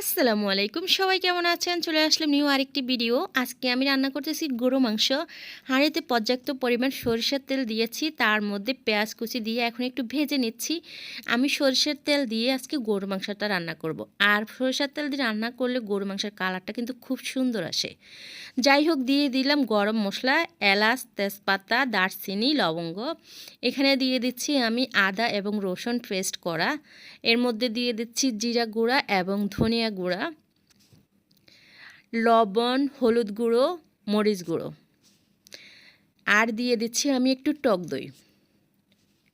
আসসালামু আলাইকুম, সবাই কেমন আছেন? চলে আসলাম নিউ আরেকটি ভিডিও। আজকে আমি রান্না করতেছি গরু মাংস। হাঁড়িতে পর্যাপ্ত পরিমাণ সরিষার তেল দিয়েছি, তার মধ্যে পেঁয়াজ কুচি দিয়ে এখন একটু ভেজে নিচ্ছি। আমি সরিষার তেল দিয়ে আজকে গরু মাংসটা রান্না করব। আর সরিষার তেল দিয়ে রান্না করলে গরু মাংসের কালারটা কিন্তু খুব সুন্দর আসে। যাই হোক, দিয়ে দিলাম গরম মশলা, এলাচ, তেজপাতা, দারচিনি, লবঙ্গ। এখানে দিয়ে দিচ্ছি আমি আদা এবং রসুন পেস্ট করা। এর মধ্যে দিয়ে দিচ্ছি জিরা গুঁড়া এবং ধনিয়া গুঁড়া, লবণ, হলুদ গুঁড়ো, মরিচ গুঁড়ো। আর দিয়ে দিচ্ছি আমি একটু টক দই।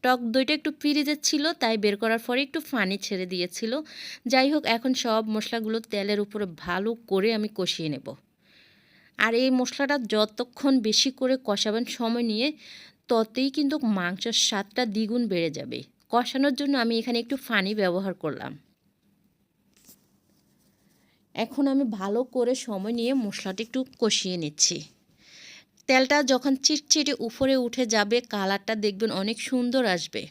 টক দইটা একটু ফ্রিজে ছিল, তাই বের করার পরে একটু পানি ছেড়ে দিয়েছিল। যাই হোক, এখন সব মশলাগুলো তেলের উপরে ভালো করে আমি কষিয়ে নেব। আর এই মশলাটা যতক্ষণ বেশি করে কষাবেন সময় নিয়ে, ততই কিন্তু মাংসের স্বাদটা দ্বিগুণ বেড়ে যাবে। কষানোর জন্য আমি এখানে একটু পানি ব্যবহার করলাম। এখন আমি ভালো করে সময় নিয়ে মশলাটা একটু কষিয়ে নিচ্ছি। তেলটা যখন চিটচিটে উপরে উঠে যাবে, কালারটা দেখবেন অনেক সুন্দর আসবে,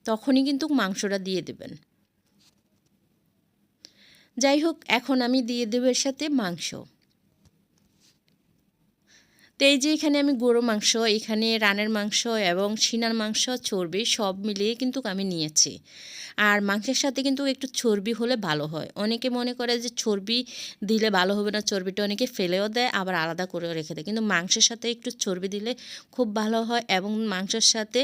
তখনই কিন্তু মাংসটা দিয়ে দেবেন। যাই হোক, এখন আমি দিয়ে দেবো এর সাথে মাংস। তো এই যে এখানে আমি গরু মাংস, এখানে রানের মাংস এবং সিনার মাংস, চর্বি সব মিলিয়ে কিন্তু আমি নিয়েছি। আর মাংসের সাথে কিন্তু একটু চর্বি হলে ভালো হয়। অনেকে মনে করে যে চর্বি দিলে ভালো হবে না, চর্বিটা অনেকে ফেলেও দেয়, আবার আলাদা করেও রেখে দেয়। কিন্তু মাংসের সাথে একটু চর্বি দিলে খুব ভালো হয়, এবং মাংসের সাথে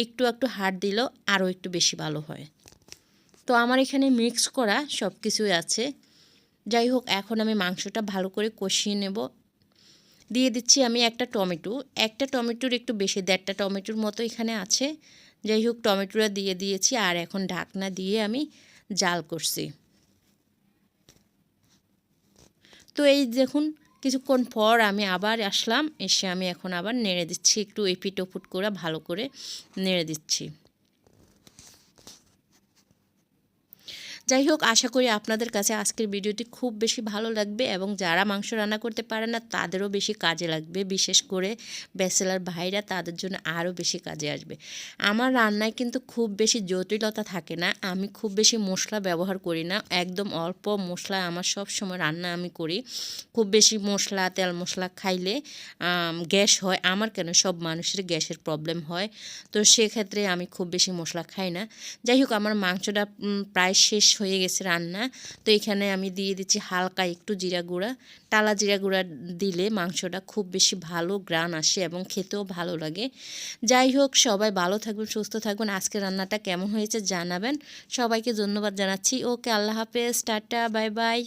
একটু একটু হাড় দিলেও আরও একটু বেশি ভালো হয়। তো আমার এখানে মিক্স করা সব কিছুই আছে। যাই হোক, এখন আমি মাংসটা ভালো করে কষিয়ে নেব। দিয়ে দিচ্ছি আমি একটা টমেটো। একটা টমেটোর একটু বেশি, 1.5টা টমেটোর মতো এখানে আছে। যাই হোক, টমেটোটা দিয়ে দিয়েছি, আর এখন ঢাকনা দিয়ে আমি জাল করছি। তো এই দেখুন, কিছুক্ষণ পর আমি আবার আসলাম, এসে আমি এখন আবার নেড়ে দিচ্ছি, একটু এপিট ওপিট করে ভালো করে নেড়ে দিচ্ছি। যাই হোক, আশা করি আপনাদের কাছে আজকের ভিডিওটি খুব বেশি ভালো লাগবে, এবং যারা মাংস রান্না করতে পারে না তাদেরও বেশি কাজে লাগবে। বিশেষ করে ব্যাচেলার ভাইরা, তাদের জন্য আরও বেশি কাজে আসবে। আমার রান্নায় কিন্তু খুব বেশি জটিলতা থাকে না, আমি খুব বেশি মশলা ব্যবহার করি না, একদম অল্প মশলা আমার সব সময় রান্না আমি করি। খুব বেশি মশলা, তেল মশলা খাইলে গ্যাস হয়। আমার কেন, সব মানুষের গ্যাসের প্রবলেম হয়। তো সেক্ষেত্রে আমি খুব বেশি মশলা খাই না। যাই হোক, আমার মাংসটা প্রায় শেষ হয়ে গেছে রান্না। তো এখানে আমি দিয়ে দিচ্ছি হালকা একটু জিরা গুঁড়া। টালা জিরা গুঁড়া দিলে মাংসটা খুব বেশি ভালো গ্রান আসে এবং খেতেও ভালো লাগে। যাই হোক, সবাই ভালো থাকবেন, সুস্থ থাকবেন। আজকে রান্নাটা কেমন হয়েছে জানাবেন। সবাইকে ধন্যবাদ জানাচ্ছি। ওকে, আল্লাহ হাফেজ, টাটা, বাই বাই।